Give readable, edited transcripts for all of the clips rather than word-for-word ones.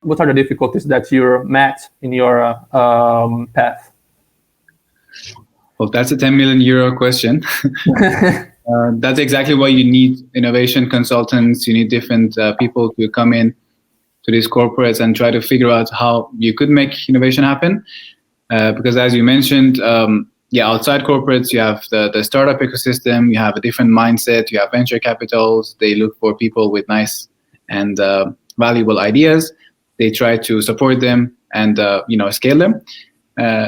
what are the difficulties that you met in your path? Well, that's a 10 million euro question. That's exactly why you need innovation consultants. You need different people to come in to these corporates and try to figure out how you could make innovation happen. Because as you mentioned, outside corporates, you have the startup ecosystem, you have a different mindset, you have venture capitals. They look for people with nice and valuable ideas. They try to support them and scale them.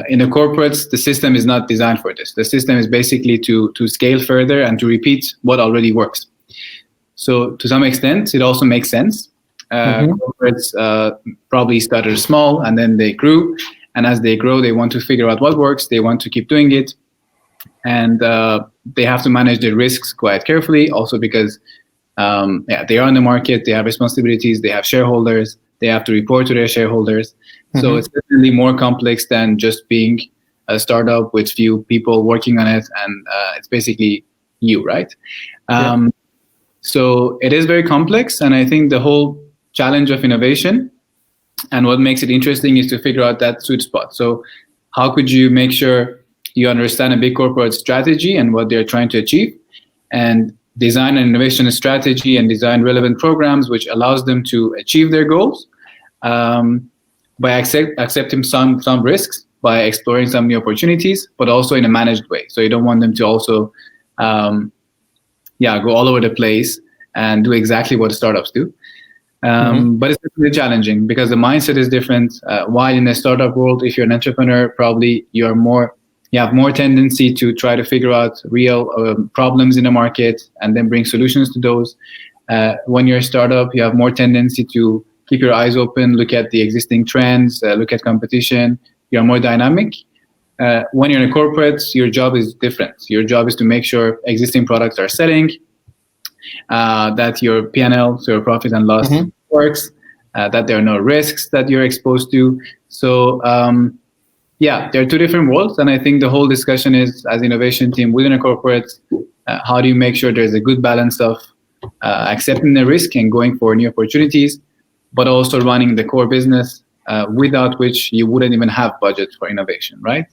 In the corporates, the system is not designed for this. The system is basically to scale further and to repeat what already works. So to some extent, it also makes sense. Corporates probably started small and then they grew. And as they grow, they want to figure out what works. They want to keep doing it. And they have to manage their risks quite carefully also because they are on the market. They have responsibilities. They have shareholders. They have to report to their shareholders. So it's definitely more complex than just being a startup with few people working on it, and it's basically you, right? So it is very complex, and I think the whole challenge of innovation and what makes it interesting is to figure out that sweet spot. So how could you make sure you understand a big corporate strategy and what they're trying to achieve, and design an innovation strategy and design relevant programs which allows them to achieve their goals, by accepting some risks, by exploring some new opportunities, but also in a managed way. So you don't want them to also go all over the place and do exactly what startups do. But it's really challenging because the mindset is different. While in the startup world, if you're an entrepreneur, probably you have more tendency to try to figure out real problems in the market and then bring solutions to those. When you're a startup, you have more tendency to keep your eyes open, look at the existing trends, look at competition. You're more dynamic. When you're in a corporate, your job is different. Your job is to make sure existing products are selling, that your P&L, so your profit and loss works, that there are no risks that you're exposed to. So there are two different worlds. And I think the whole discussion is, as innovation team within a corporate, how do you make sure there's a good balance of accepting the risk and going for new opportunities, but also running the core business, without which you wouldn't even have budget for innovation, right?